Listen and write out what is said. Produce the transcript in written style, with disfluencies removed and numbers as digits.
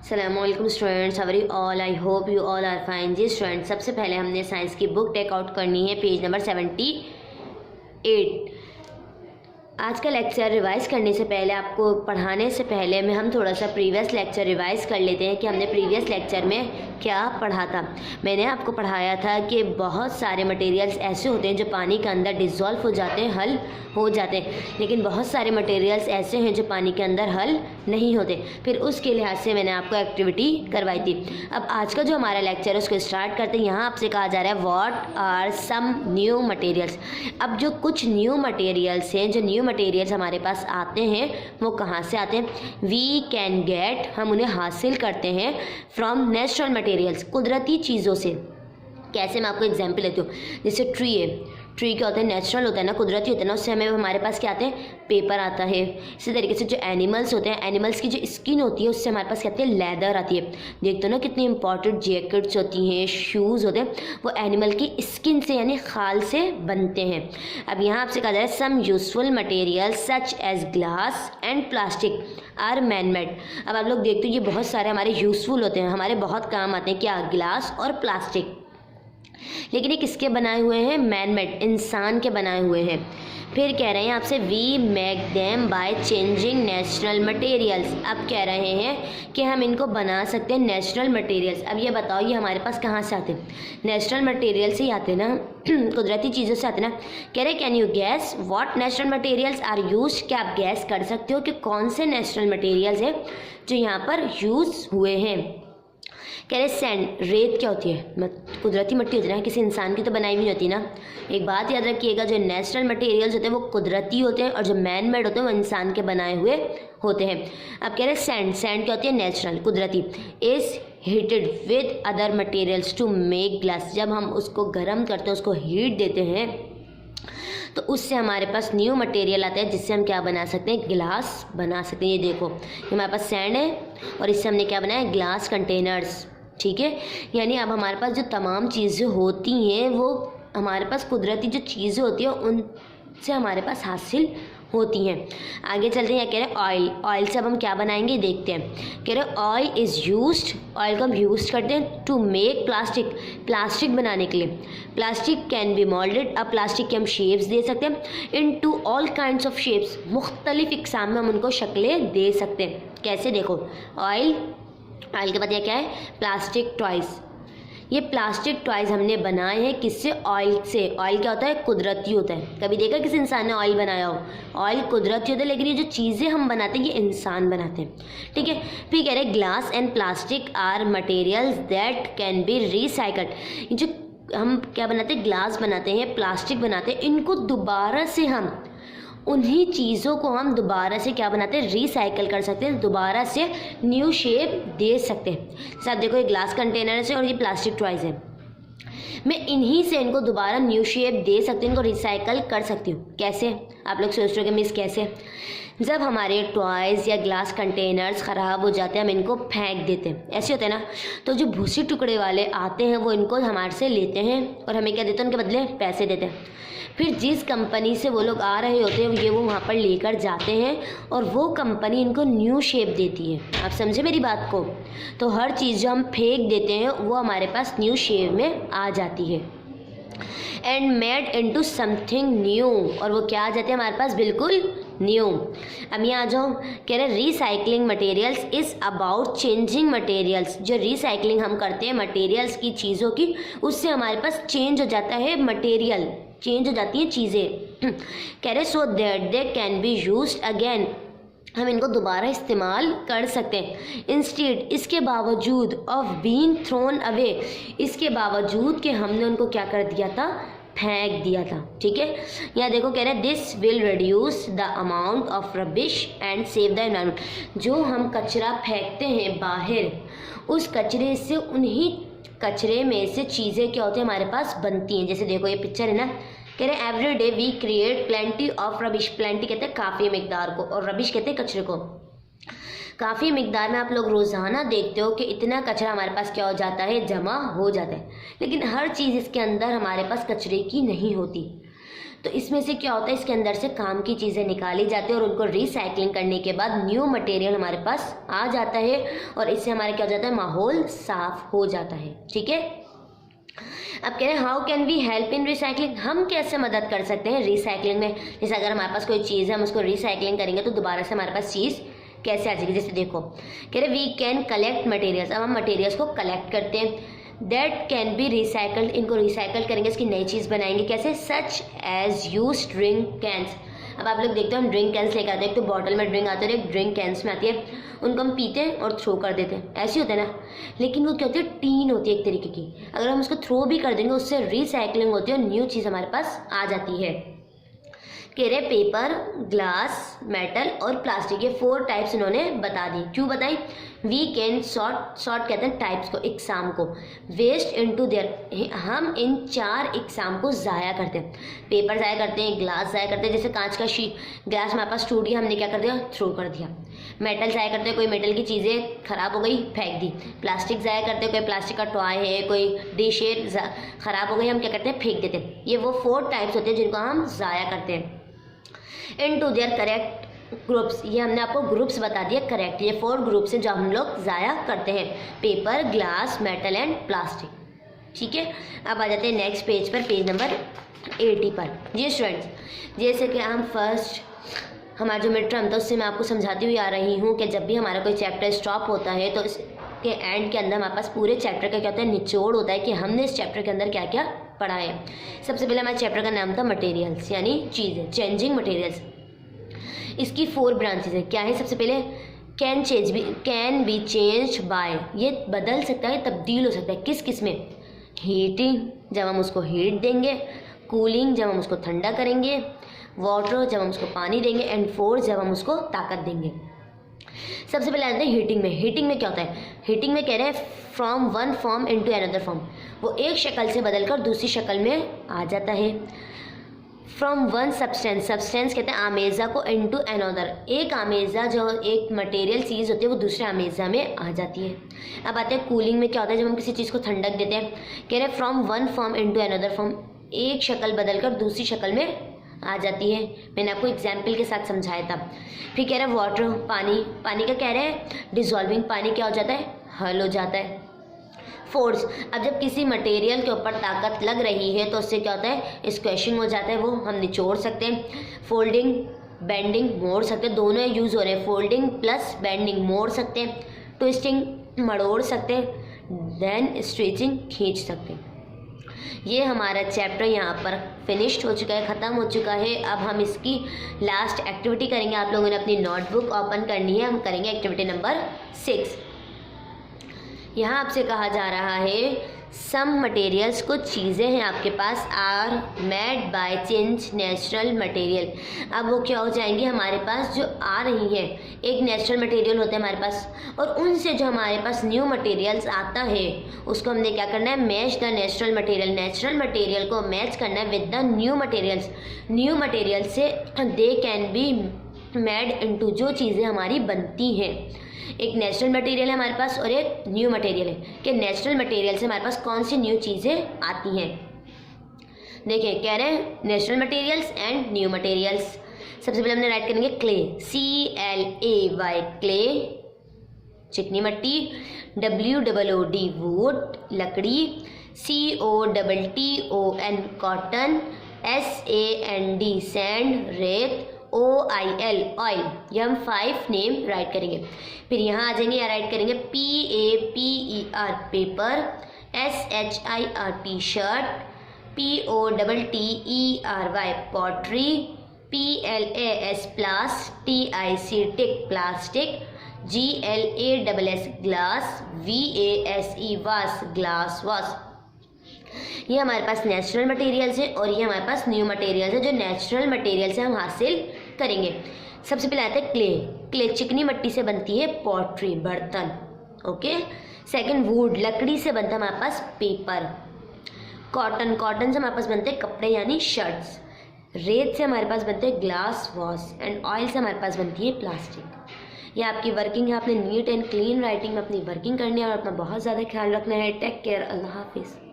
अस्सलामुअलैकुम students, how are you all? I hope you all are fine. जी students, सबसे पहले हमने साइंस की बुक टेक आउट करनी है, पेज नंबर 78। आज का लेक्चर रिवाइज करने से पहले, आपको पढ़ाने से पहले में हम थोड़ा सा प्रीवियस लेक्चर रिवाइज कर लेते हैं कि हमने प्रीवियस लेक्चर में क्या पढ़ा था। मैंने आपको पढ़ाया था कि बहुत सारे मटेरियल्स ऐसे होते हैं जो पानी के अंदर डिज़ोल्व हो जाते हैं, हल हो जाते हैं, लेकिन बहुत सारे मटेरियल्स ऐसे हैं जो पानी के अंदर हल नहीं होते। फिर उसके लिहाज से मैंने आपको एक्टिविटी करवाई थी। अब आज का जो हमारा लेक्चर है उसको स्टार्ट करते हैं। यहाँ आपसे कहा जा रहा है what are some new materials. अब जो कुछ न्यू मटेरियल्स हैं, जो न्यू मटेरियल्स हमारे पास आते हैं वो कहाँ से आते हैं? वी कैन गेट, हम उन्हें हासिल करते हैं फ्रॉम नेचुरल मटेरियल्स, कुदरती चीज़ों से। कैसे? मैं आपको एग्जांपल देती हूँ। जैसे ट्री है, ट्री क्या होता है? नेचुरल होता है ना, कुदरती होता है ना, उससे हमें हमारे पास क्या आते हैं? पेपर आता है। इसी तरीके से जो एनिमल्स होते हैं, एनिमल्स की जो स्किन होती है उससे हमारे पास क्या आती है? लेदर आती है। देखते हो ना कितनी इंपॉर्टेंट जैकेट्स होती हैं, शूज़ होते हैं, वो एनिमल की स्किन से यानी खाल से बनते हैं। अब यहाँ आपसे कहा जा रहा है some useful material such as glass and plastic are man made. अब आप लोग देखते हो ये बहुत सारे हमारे यूजफुल होते हैं, हमारे बहुत काम आते हैं। क्या? ग्लास और प्लास्टिक। लेकिन ये किसके बनाए हुए हैं? मैन मेड, इंसान के बनाए हुए हैं। फिर कह रहे हैं आपसे we make them by changing natural materials. अब कह रहे हैं कि हम इनको बना सकते हैं नेचुरल मटेरियल्स। अब ये बताओ ये हमारे पास कहाँ से आते हैं? नेचुरल मटेरियल से ही आते हैं ना, कुदरती चीज़ों से आते हैं ना। कह रहे can you guess what natural materials are used? क्या आप गैस कर सकते हो कि कौन से नेचुरल मटेरियल्स हैं जो यहाँ पर यूज़ हुए हैं? कह रहे सैंड, रेत क्या होती है? कुदरती मिट्टी होती है ना, किसी इंसान की तो बनाई हुई नहीं होती ना। एक बात याद रखिएगा, जो नेचुरल मटेरियल्स होते हैं वो कुदरती होते हैं और जो मैन मेड होते हैं वो इंसान के बनाए हुए होते हैं। अब कह रहे सैंड, सैंड क्या होती है? नेचुरल, कुदरती। Is heated with other materials to make glass. जब हम उसको गर्म करते हैं, उसको हीट देते हैं, तो उससे हमारे पास न्यू मटेरियल आता है जिससे हम क्या बना सकते हैं? ग्लास बना सकते हैं। ये देखो, ये हमारे पास सैंड है और इससे हमने क्या बनाया? Glass containers. ठीक है, यानी अब हमारे पास जो तमाम चीज़ें होती हैं वो हमारे पास कुदरती जो चीज़ें होती हैं उनसे हमारे पास हासिल होती हैं। आगे चलते हैं। कह रहे ऑयल, ऑयल से अब हम क्या बनाएंगे देखते हैं। कह रहे ऑयल इज़ यूज्ड, ऑयल को हम यूज़ करते हैं टू मेक प्लास्टिक, प्लास्टिक बनाने के लिए। प्लास्टिक कैन बी मोल्डेड, अब प्लास्टिक के हम शेप्स दे सकते हैं into all kinds of shapes, मुख्तलिफ इकसाम में हम उनको शक्लें दे सकते हैं। कैसे? देखो, ऑयल, ऑयल के बाद यह क्या है? Plastic toys. ये प्लास्टिक टॉयज़ हमने बनाए हैं किससे? ऑयल से। ऑयल क्या होता है? कुदरती होता है। कभी देखा किसी इंसान ने ऑयल बनाया हो? ऑयल कुदरती होता है, लेकिन ये जो चीज़ें हम बनाते हैं ये इंसान बनाते हैं। ठीक है, फिर कह रहे glass and plastic are materials that can be recycled. जो हम क्या बनाते हैं? ग्लास बनाते हैं, प्लास्टिक बनाते हैं, इनको दोबारा से हम उन्हीं चीज़ों को हम दोबारा से क्या बनाते हैं? रिसाइकल कर सकते हैं, दोबारा से न्यू शेप दे सकते हैं। साथ देखो, ये ग्लास कंटेनर है और ये प्लास्टिक टॉयज़ है, मैं इन्हीं से इनको दोबारा न्यू शेप दे सकती हूँ, इनको रिसाइकल कर सकती हूँ। कैसे? आप लोग सोच रहे हो कि मिस कैसे? जब हमारे टॉयज़ या ग्लास कंटेनर्स ख़राब हो जाते हैं हम इनको फेंक देते हैं, ऐसे होते हैं ना, तो जो भूसी टुकड़े वाले आते हैं वो इनको हमारे से लेते हैं और हमें क्या देते हैं? उनके बदले पैसे देते हैं। फिर जिस कंपनी से वो लोग आ रहे होते हैं ये वो वहाँ पर लेकर जाते हैं और वो कंपनी इनको न्यू शेप देती है। आप समझे मेरी बात को? तो हर चीज़ जो हम फेंक देते हैं वो हमारे पास न्यू शेप में आ जाती है and made into something new, और वो क्या आ जाते हैं हमारे पास? बिल्कुल न्यू। अब यहाँ आ जाओ। कह रहे recycling materials is about changing materials. जो रिसाइकलिंग हम करते हैं मटेरियल्स की, चीज़ों की, उससे हमारे पास चेंज हो जाता है मटेरियल, चेंज हो जाती हैं चीज़ें। कह रहे so that they can be used again, हम इनको दोबारा इस्तेमाल कर सकते हैं। इंस्टेड, इसके बावजूद, ऑफ बीइंग थ्रोन अवे, इसके बावजूद कि हमने उनको क्या कर दिया था? फेंक दिया था। ठीक है, यहाँ देखो कह रहे हैं this will reduce the amount of rubbish and save the environment. जो हम कचरा फेंकते हैं बाहर, उस कचरे से, उन्हीं कचरे में से चीज़ें क्या होती हैं हमारे पास? बनती हैं। जैसे देखो ये पिक्चर है ना, कह रहे हैं every day we create plenty of rubbish. Plenty कहते हैं काफ़ी मिकदार को, और रबिश कहते हैं कचरे को। काफ़ी मिकदार में आप लोग रोज़ाना देखते हो कि इतना कचरा हमारे पास क्या हो जाता है? जमा हो जाता है। लेकिन हर चीज़ इसके अंदर हमारे पास कचरे की नहीं होती। तो इसमें से क्या होता है, इसके अंदर से काम की चीज़ें निकाली जाती है और उनको रिसाइकलिंग करने के बाद न्यू मटेरियल हमारे पास आ जाता है और इससे हमारे क्या हो जाता है, माहौल साफ हो जाता है। ठीक है, अब कह रहे हैं how can we help in recycling, हम कैसे मदद कर सकते हैं रिसाइकलिंग में। जैसे अगर हमारे पास कोई चीज़ है, हम उसको रिसाइकलिंग करेंगे तो दोबारा से हमारे पास चीज़ कैसे आ जाएगी। जैसे देखो कह रहे वी कैन कलेक्ट मटेरियल्स, अब हम मटेरियल्स को कलेक्ट करते हैं, दैट कैन बी रिसाइकल्ड, इनको रिसाइकल करेंगे, इसकी नई चीज़ बनाएंगे। कैसे, such as use drink cans. अब आप लोग देखते हो हम ड्रिंक कैंस लेकर आते हैं, एक तो बॉटल में ड्रिंक आती है, एक ड्रिंक कैंस में आती है, उनको हम पीते हैं और थ्रो कर देते हैं, ऐसे होता है ना। लेकिन वो क्या होती है, टीन होती है एक तरीके की, अगर हम उसको थ्रो भी कर देंगे उससे रिसाइकलिंग होती है और न्यू चीज़ हमारे पास आ जाती है। कह रहे पेपर, ग्लास, मेटल और प्लास्टिक, ये 4 टाइप्स इन्होंने बता दी। क्यों बताई, वी कैन सॉर्ट कहते हैं टाइप्स को, इकसाम को, वेस्ट इनटू देयर, हम इन 4 इकसाम को ज़ाया करते हैं। पेपर ज़ाया करते हैं, ग्लास ज़ाया करते हैं, जैसे कांच का ग्लास हमारे पास टूट गया, हमने क्या कर दिया, थ्रो कर दिया। मेटल ज़ाया करते हैं, कोई मेटल की चीज़ें ख़राब हो गई, फेंक दी। प्लास्टिक ज़ाया करते हैं, कोई प्लास्टिक का टॉय है, कोई डिश है ख़राब हो गई, हम क्या करते हैं, फेंक देते हैं। ये वो 4 टाइप्स होते हैं जिनको हम ज़ाया करते हैं। इनटू देयर करेक्ट ग्रुप्स, ये हमने आपको ग्रुप्स बता दिए करेक्ट, ये 4 ग्रुप्स हैं जो हम लोग ज़ाया करते हैं, paper, glass, metal and plastic. ठीक है, अब आ जाते हैं नेक्स्ट पेज पर, पेज नंबर 80 पर। जी स्टूडेंट्स, जैसे कि हम फर्स्ट हमारा जो मिड टर्म था उससे मैं आपको समझाती हुई आ रही हूँ कि जब भी हमारा कोई चैप्टर स्टॉप होता है तो इसके एंड के अंदर हमारे पास पूरे चैप्टर का क्या होता है, निचोड़ होता है कि हमने इस चैप्टर के अंदर क्या क्या पढ़ा है। सबसे पहले हमारे चैप्टर का नाम था मटेरियल्स, यानी चीज़ें, चेंजिंग मटेरियल्स। इसकी 4 ब्रांचेज है। क्या है, सबसे पहले कैन बी चेंज बाय, ये बदल सकता है, तब्दील हो सकता है, किस किस में, हीटिंग, जब हम उसको हीट देंगे, कूलिंग, जब हम उसको ठंडा करेंगे, वाटर, जब हम उसको पानी देंगे, एंड फोर्स, जब हम उसको ताकत देंगे। सबसे पहले आते हैं हीटिंग में। हीटिंग में क्या होता है, हीटिंग में कह रहे हैं from one form into another form, वो एक शक्ल से बदलकर दूसरी शक्ल में आ जाता है। फ्रॉम वन सब्सटेंस कहते हैं आमेज़ा को, इनटू अनदर, एक आमेज़ा जो एक मटेरियल चीज़ होती है वो दूसरे आमेज़ा में आ जाती है। अब आते हैं कूलिंग में। क्या होता है, जब हम किसी चीज़ को ठंडक देते हैं, कह रहे हैं from one form into another form, एक शक्ल बदलकर दूसरी शक्ल में आ जाती है। मैंने आपको एग्जाम्पल के साथ समझाया था। फिर कह रहे हैं वाटर, पानी का कह रहे हैं डिजॉल्विंग, पानी क्या हो जाता है, हल हो जाता है। फोर्स, अब जब किसी मटेरियल के ऊपर ताकत लग रही है तो उससे क्या होता है, स्क्वैशिंग हो जाता है, वो हम निचोड़ सकते हैं। फोल्डिंग, बेंडिंग, मोड़ सकते हैं, दोनों यूज़ हो रहे हैं, फोल्डिंग प्लस बेंडिंग, मोड़ सकते हैं। ट्विस्टिंग, मड़ोड़ सकते हैं। देन स्ट्रेचिंग, खींच सकते हैं। ये हमारा चैप्टर यहाँ पर फिनिश्ड हो चुका है, ख़त्म हो चुका है। अब हम इसकी लास्ट एक्टिविटी करेंगे। आप लोगों ने अपनी नोटबुक ओपन करनी है, हम करेंगे एक्टिविटी नंबर 6। यहाँ आपसे कहा जा रहा है सम मटेरियल्स, कुछ चीज़ें हैं आपके पास, are made by change natural material. अब वो क्या हो जाएंगी, हमारे पास जो आ रही है, एक नेचुरल मटेरियल होता है हमारे पास, और उनसे जो हमारे पास न्यू मटेरियल्स आता है उसको हमने क्या करना है, match the natural material, natural material को मैच करना है with the new materials. New material से they can be made into, जो चीज़ें हमारी बनती हैं। एक नेचुरल मटेरियल है हमारे पास और एक न्यू मटेरियल है, कि नेचुरल मटेरियल से हमारे पास कौन सी न्यू चीज़ें आती हैं। देखिए कह रहे हैं natural materials and new materials. सबसे पहले हमने राइट करेंगे क्ले, CLAY, क्ले चिकनी मट्टी, WOOD वुड लकड़ी, COTTON कॉटन, SAND सैंड रेत, OIL ऑयल। ये हम 5 नेम राइट करेंगे। फिर यहाँ आ जाएंगे, यहाँ राइट करेंगे PAPER paper, SHIRT shirt, POTTERY pottery, PLAS TIC plastic, GLASS glass, VASE वास ग्लास वास। ये हमारे पास नेचुरल मटेरियल्स है और ये हमारे पास न्यू मटेरियल्स है जो नेचुरल मटेरियल से हम हासिल करेंगे। सबसे पहले आता है क्ले चिकनी मट्टी से बनती है पॉटरी बर्तन, ओके। सेकंड वुड, लकड़ी से बनता है हमारे पास पेपर। कॉटन से हमारे पास बनते हैं कपड़े यानी शर्ट्स। रेत से हमारे पास बनते हैं ग्लास वॉस, एंड ऑयल से हमारे पास बनती है प्लास्टिक। ये आपकी वर्किंग है, आपने नीट एंड क्लीन राइटिंग में अपनी वर्किंग करनी है और अपना बहुत ज़्यादा ख्याल रखना है। टेक केयर, अल्लाह हाफिज़।